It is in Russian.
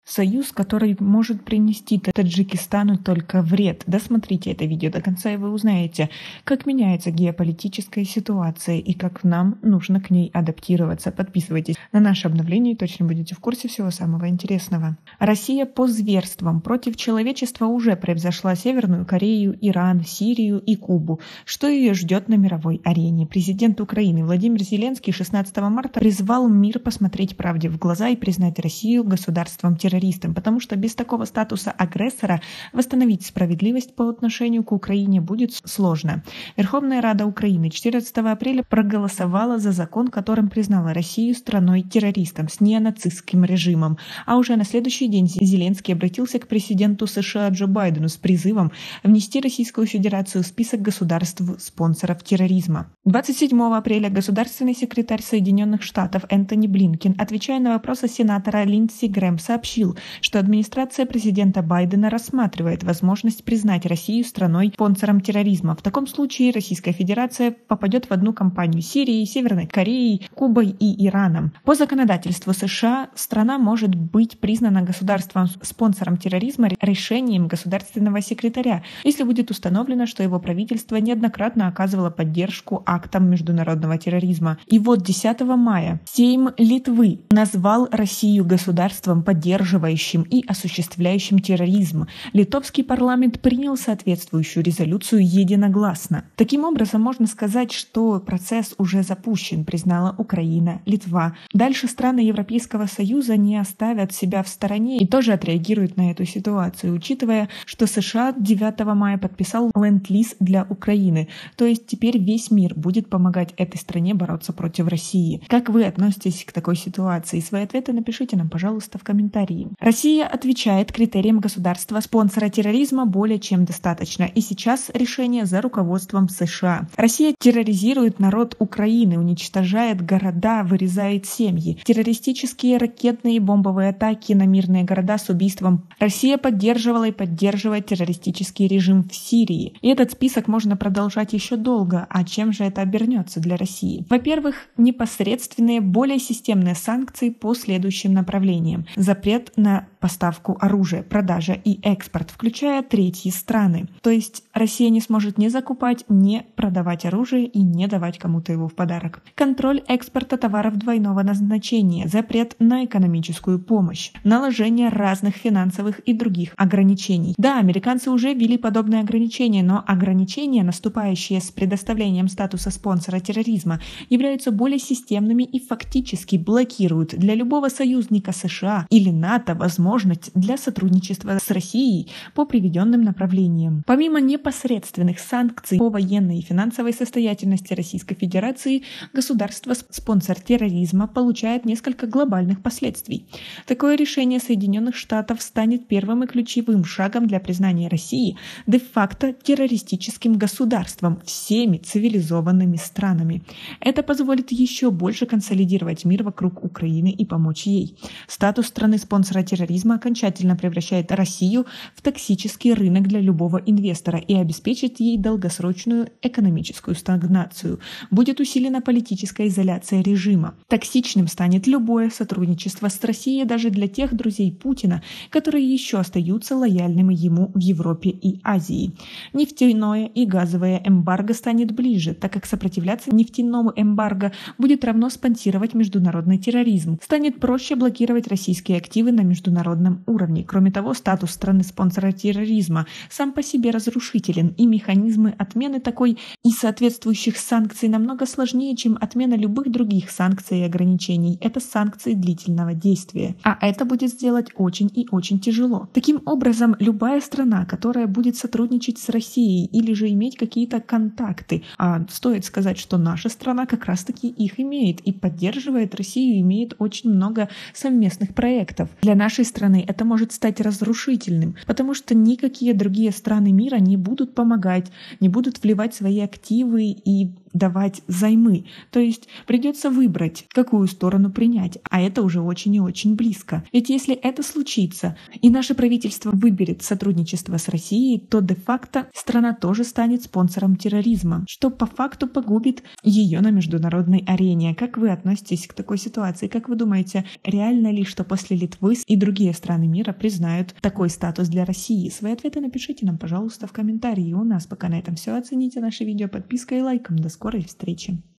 Союз, который может принести Таджикистану только вред. Досмотрите это видео до конца, и вы узнаете, как меняется геополитическая ситуация и как нам нужно к ней адаптироваться. Подписывайтесь на наше обновление и точно будете в курсе всего самого интересного. Россия по зверствам против человечества уже превзошла Северную Корею, Иран, Сирию и Кубу. Что ее ждет на мировой арене? Президент Украины Владимир Зеленский 16 марта призвал мир посмотреть правде в глаза и признать Россию государством-террористом, потому что без такого статуса агрессора восстановить справедливость по отношению к Украине будет сложно. Верховная Рада Украины 14 апреля проголосовала за закон, которым признала Россию страной-террористом с неонацистским режимом. А уже на следующий день Зеленский обратился к президенту США Джо Байдену с призывом внести Российскую Федерацию в список государств-спонсоров терроризма. 27 апреля государственный секретарь Соединенных Штатов Энтони Блинкен, отвечая на вопросы сенатора Линдси Грэм, сообщил, что администрация президента Байдена рассматривает возможность признать Россию страной-спонсором терроризма. В таком случае Российская Федерация попадет в одну компанию с Сирией, Северной Кореей, Кубой и Ираном. По законодательству США страна может быть признана государством-спонсором терроризма решением государственного секретаря, если будет установлено, что его правительство неоднократно оказывало поддержку актам международного терроризма. И вот 10 мая Сейм Литвы назвал Россию государством, поддерживающим и осуществляющим терроризм. Литовский парламент принял соответствующую резолюцию единогласно. Таким образом, можно сказать, что процесс уже запущен, признала Украина, Литва. Дальше страны Европейского Союза не оставят себя в стороне и тоже отреагируют на эту ситуацию, учитывая, что США 9 мая подписал ленд-лиз для Украины. То есть теперь весь мир будет помогать этой стране бороться против России. Как вы относитесь к такой ситуации? Свои ответы напишите нам, пожалуйста, в комментарии. Россия отвечает критериям государства-спонсора терроризма более чем достаточно. И сейчас решение за руководством США. Россия терроризирует народ Украины, уничтожает города, вырезает семьи. Террористические ракетные и бомбовые атаки на мирные города с убийством. Россия поддерживала и поддерживает террористический режим в Сирии. И этот список можно продолжать еще долго. А чем же это обернется для России? Во-первых, непосредственные, более системные санкции по следующим направлениям. Запрет на поставку оружия, продажа и экспорт, включая третьи страны. То есть Россия не сможет ни закупать, ни продавать оружие и не давать кому-то его в подарок. Контроль экспорта товаров двойного назначения, запрет на экономическую помощь, наложение разных финансовых и других ограничений. Да, американцы уже ввели подобные ограничения, но ограничения, наступающие с предоставлением статуса спонсора терроризма, являются более системными и фактически блокируют для любого союзника США или НАТО возможность для сотрудничества с Россией по приведенным направлениям. Помимо непосредственных санкций по военной и финансовой состоятельности Российской Федерации, государство-спонсор терроризма получает несколько глобальных последствий. Такое решение Соединенных Штатов станет первым и ключевым шагом для признания России де-факто террористическим государством всеми цивилизованными странами. Это позволит еще больше консолидировать мир вокруг Украины и помочь ей. Статус страны-спонсора терроризма окончательно превращает Россию в токсический рынок для любого инвестора и обеспечит ей долгосрочную экономическую стагнацию. Будет усилена политическая изоляция режима. Токсичным станет любое сотрудничество с Россией даже для тех друзей Путина, которые еще остаются лояльными ему в Европе и Азии. Нефтяное и газовое эмбарго станет ближе, так как сопротивляться нефтяному эмбарго будет равно спонсировать международный терроризм. Станет проще блокировать российские активы на международном уровне. Кроме того, статус страны-спонсора терроризма сам по себе разрушителен, и механизмы отмены такой и соответствующих санкций намного сложнее, чем отмена любых других санкций и ограничений. Это санкции длительного действия. А это будет сделать очень и очень тяжело. Таким образом, любая страна, которая будет сотрудничать с Россией или же иметь какие-то контакты, а стоит сказать, что наша страна как раз-таки их имеет и поддерживает Россию, имеет очень много совместных проектов. Для нашей страны это может стать разрушительным, потому что никакие другие страны мира не будут помогать, не будут вливать свои активы и давать займы. То есть придется выбрать, какую сторону принять, а это уже очень и очень близко. Ведь если это случится, и наше правительство выберет сотрудничество с Россией, то де-факто страна тоже станет спонсором терроризма, что по факту погубит ее на международной арене. Как вы относитесь к такой ситуации? Как вы думаете, реально ли, что после Литвы и других другие страны мира признают такой статус для России? Свои ответы напишите нам, пожалуйста, в комментарии. У нас пока на этом все. Оцените наше видео подпиской и лайком. До скорой встречи!